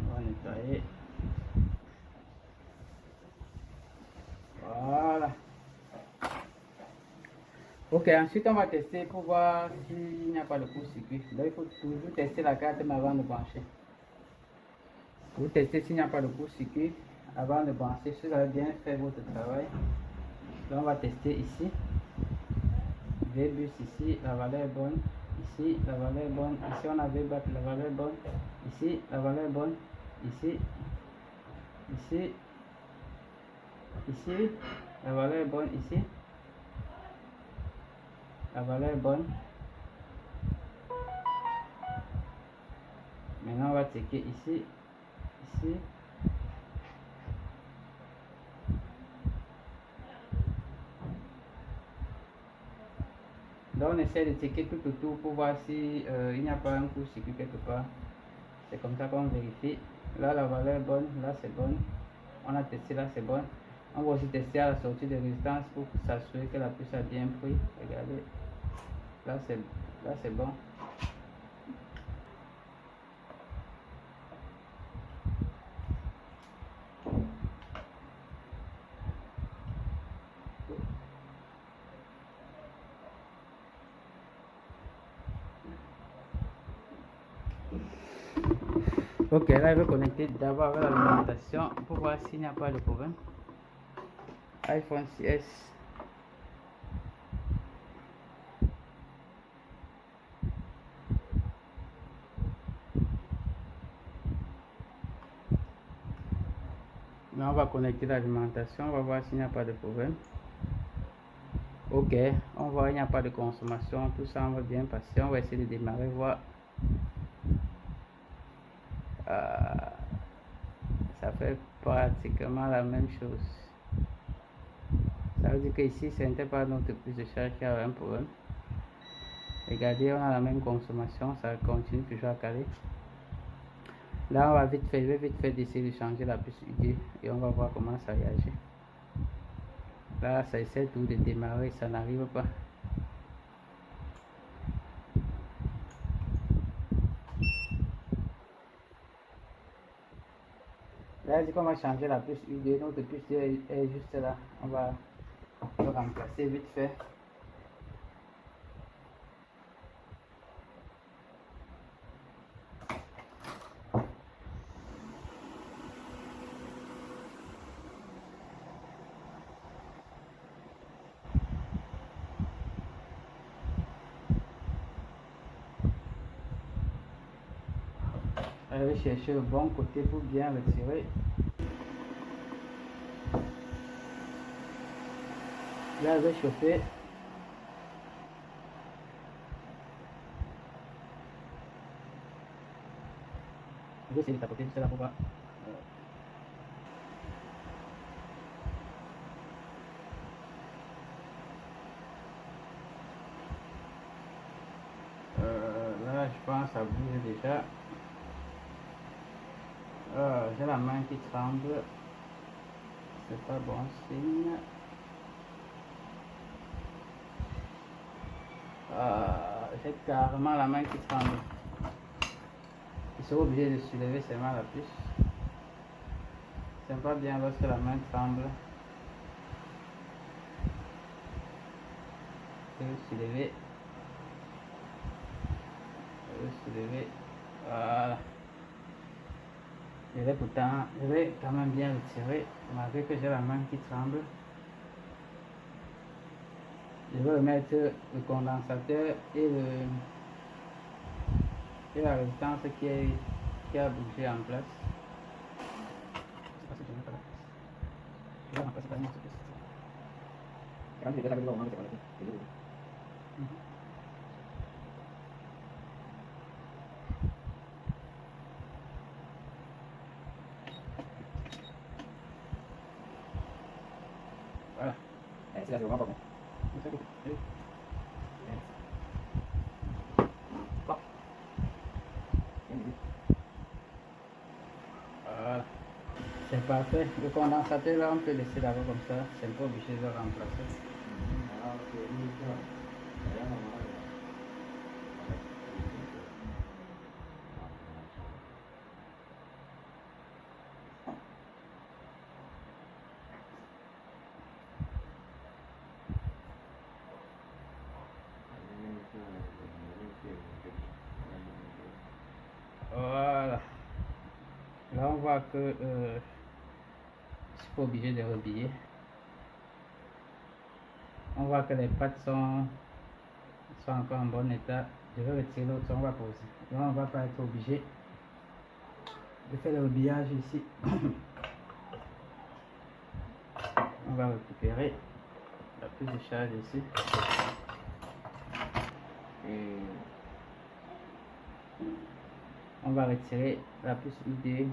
On va nettoyer. Voilà. Ok, ensuite on va tester pour voir s'il n'y a pas de court-circuit. Donc il faut toujours tester la carte avant de brancher. Vous testez s'il n'y a pas de court-circuit avant de brancher, si vous avez bien fait votre travail. Donc on va tester ici. VBus ici, la valeur est bonne. Ici, la valeur est bonne. Ici, on a VBAT, la valeur est bonne. Ici, la valeur est bonne. Ici, ici, ici, la valeur est bonne. Ici, la valeur est bonne. Maintenant, on va checker ici, ici. Donc on essaie de checker tout autour pour voir si il n'y a pas un court-circuit quelque part. C'est comme ça qu'on vérifie. Là la valeur est bonne, là c'est bon. On a testé, là c'est bon. On va aussi tester à la sortie de résistance pour s'assurer que la puce a bien pris. Regardez. Là c'est bon. Ok, là il veut connecter d'abord avec l'alimentation pour voir s'il n'y a pas de problème. iPhone 6S. Là, on va connecter l'alimentation, on va voir s'il n'y a pas de problème. Ok, on voit il n'y a pas de consommation, tout ça on va bien passer. On va essayer de démarrer, voir. Ça fait pratiquement la même chose. Ça veut dire que ici, ce n'était pas notre prise de charge qui avait un problème. Regardez, on a la même consommation, ça continue toujours à caler. Là, on va vite fait d'essayer de changer la puce UD et on va voir comment ça réagit. Là, ça essaie tout de démarrer, ça n'arrive pas. Là, je dis qu'on va changer la puce UD, notre puce est juste là. On va le remplacer vite fait. Je vais chercher le bon côté pour bien retirer. Là, je vais chauffer. Je vais essayer de tapoter juste là pour voir. Là, je pense que ça bouge déjà. J'ai la main qui tremble. C'est pas bon signe. J'ai carrément la main qui tremble. Il sera obligé de soulever seulement la puce. C'est pas bien lorsque la main tremble. Je vais soulever. Voilà. Je vais quand même bien retirer, malgré que j'ai la main qui tremble. Je vais remettre le condensateur et la résistance qui a bougé en place. Je vais remplacer par une autre pièce. Voilà. C'est là, c'est vraiment pas bon. Voilà. C'est parfait. Le condensateur là, on peut laisser d'abord comme ça. C'est pas obligé de le remplacer. Voilà. Là, on voit que je suis pas obligé de rebiller. On voit que les pattes sont encore en bon état. Je vais retirer l'autre, on va poser. Là, on va pas être obligé de faire le rebillage ici. On va récupérer la puce de charge ici. Et on va retirer la puce UD.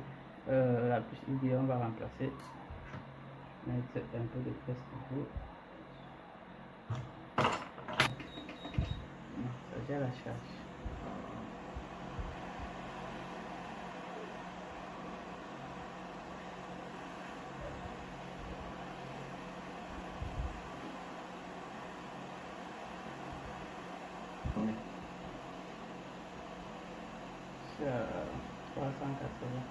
On va remplacer. Mettre un peu de presse pour vous. Ça gère la charge. C'est 380.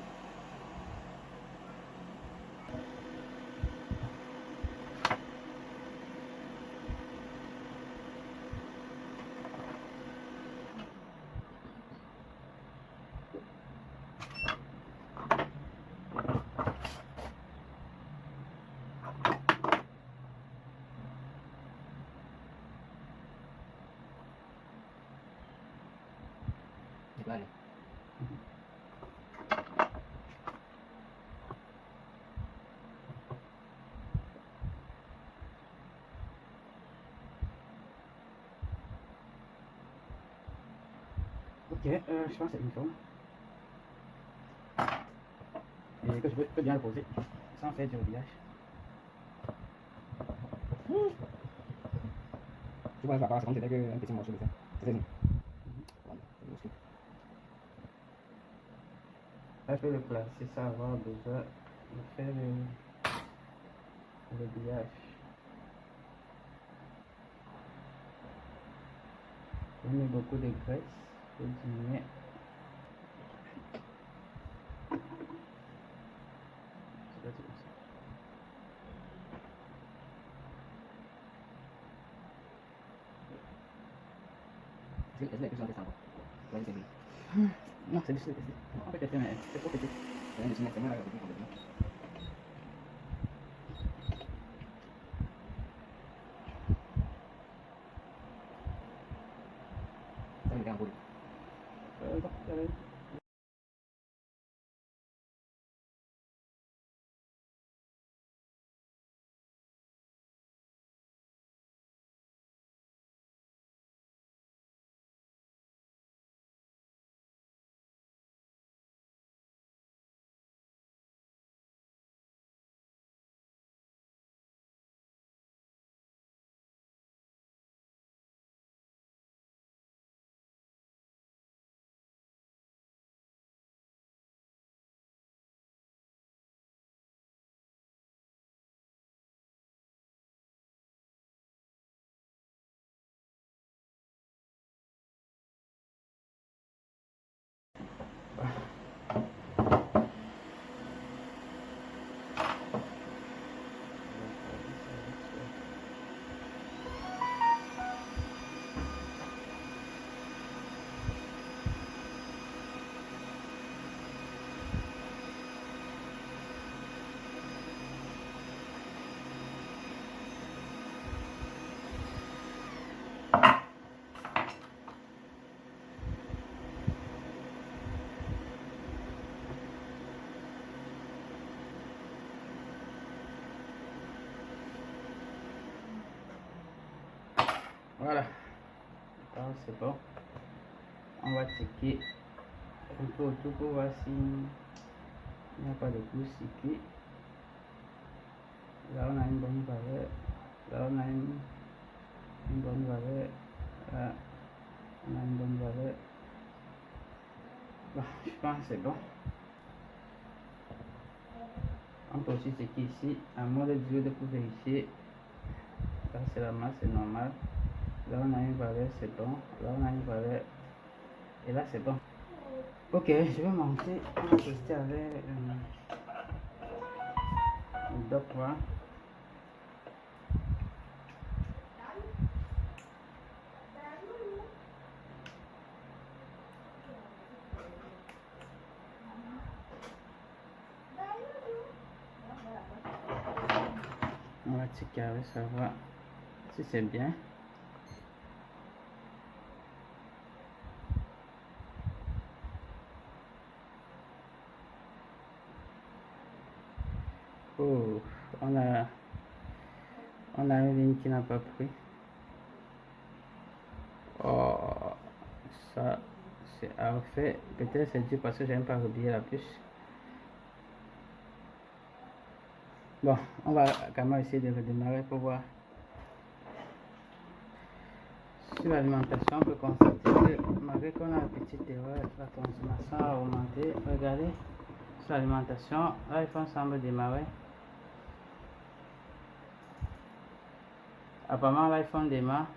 Vale. Ok, je pense que c'est uniforme. Et que je peux bien le poser sans faire du reliage. Tu vois, je vais pas, c'est comme si c'était un petit morceau de ça. C'est ça. Là, je peux le placer sans avoir besoin de faire le billage. Je mets beaucoup de graisse, je diminue. Est-ce que ça fait ça? Non, c'est difficile. En fait, c'est trop petit. Ça me vient en boule. Voilà, c'est bon. On va checker un peu autour pour voir s'il n'y a pas de couche ici. Là, on a une bonne valeur. Là, on a une bonne valeur. Là, on a une bonne valeur. Bon, je pense que c'est bon. On peut aussi checker ici un mode de diode pour vérifier. Là, c'est la masse, c'est normal. Là, on a une valeur, c'est bon. Là, on a une valeur. Et là, c'est bon. Ok, je vais monter. On va tester avec le doppler. On va checker avec ça, voir si c'est bien. Oh, on a une ligne qui n'a pas pris. Oh, ça c'est à refaire. Peut-être c'est dû parce que j'aime pas oublier la puce. Bon, on va quand même essayer de redémarrer pour voir. Sur l'alimentation, on peut constater que malgré qu'on a une petite erreur, la consommation a augmenté. Regardez, sur l'alimentation, l'iPhone semble démarrer. Apparemment, l'iPhone démarre.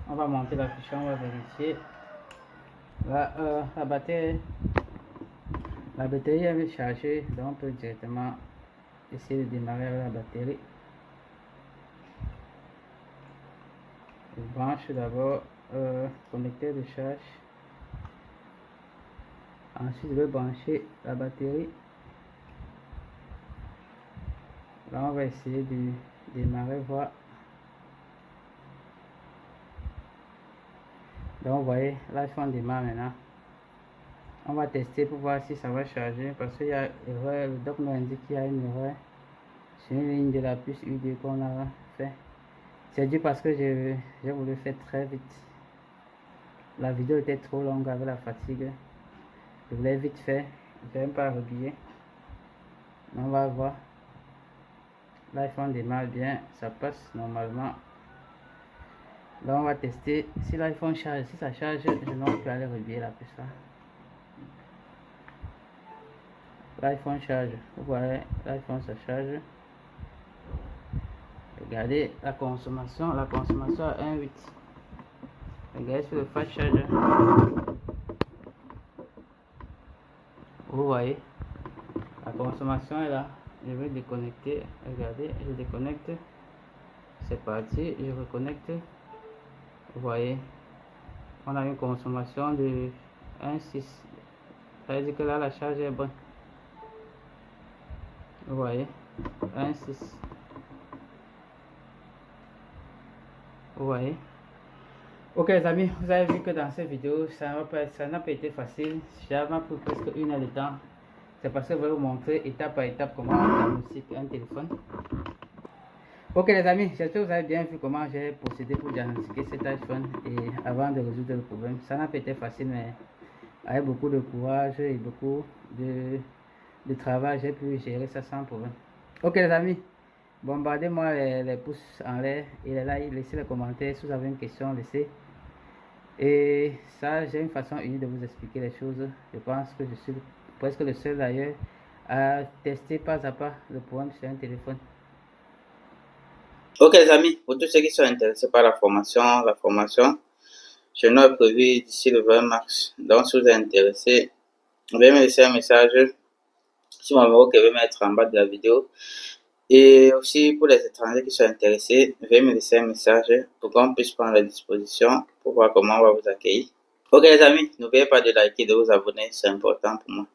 On va monter la fichier, on va vérifier. Là, la batterie est chargée, donc on peut directement essayer de démarrer avec la batterie. Je branche d'abord connecteur de charge. Ensuite, je vais brancher la batterie. Là, on va essayer de démarrer, voir. Donc, vous voyez, l'iPhone démarre maintenant. On va tester pour voir si ça va charger parce qu'il y a erreur. Le doc nous indique qu'il y a une erreur sur une ligne de la puce UD qu'on a fait. C'est dû parce que j'ai voulu faire très vite. La vidéo était trop longue avec la fatigue. Je voulais vite faire. Je n'ai même pas rhabillé. On va voir. L'iPhone démarre bien. Ça passe normalement. Là, on va tester si l'iPhone charge. Si ça charge, je n'aurai plus à aller rhabiller la puce. L'iPhone charge. Vous voyez, l'iPhone ça charge. Regardez la consommation. La consommation à 1,8. Regardez sur le fast charger. Vous voyez, la consommation est là. Je vais déconnecter. Regardez, je déconnecte. C'est parti. Je reconnecte. Vous voyez, on a une consommation de 1,6. Ça veut dire que là, la charge est bonne. Vous voyez, 1,6. Vous voyez. Ok les amis, vous avez vu que dans cette vidéo, ça n'a pas été facile. Ça m'a pris presque 1 heure de temps. C'est parce que je vais vous montrer étape par étape comment on diagnostique un téléphone. Ok les amis, j'espère que vous avez bien vu comment j'ai procédé pour diagnostiquer cet iPhone et avant de résoudre le problème. Ça n'a pas été facile, mais avec beaucoup de courage et beaucoup de travail, j'ai pu gérer ça sans problème. Ok les amis, bombardez-moi les pouces en l'air et les likes, laissez les commentaires. Si vous avez une question, laissez. Et ça, j'ai une façon unique de vous expliquer les choses. Je pense que je suis presque le seul d'ailleurs à tester pas à pas le problème sur un téléphone. Ok les amis, pour tous ceux qui sont intéressés par la formation, je n'ai prévu d'ici le 20 mars. Donc si vous êtes intéressé, veuillez me laisser un message sur mon numéro que je vais mettre en bas de la vidéo. Et aussi pour les étrangers qui sont intéressés, veuillez me laisser un message pour qu'on puisse prendre la disposition pour voir comment on va vous accueillir. Ok les amis, n'oubliez pas de liker et de vous abonner, c'est important pour moi.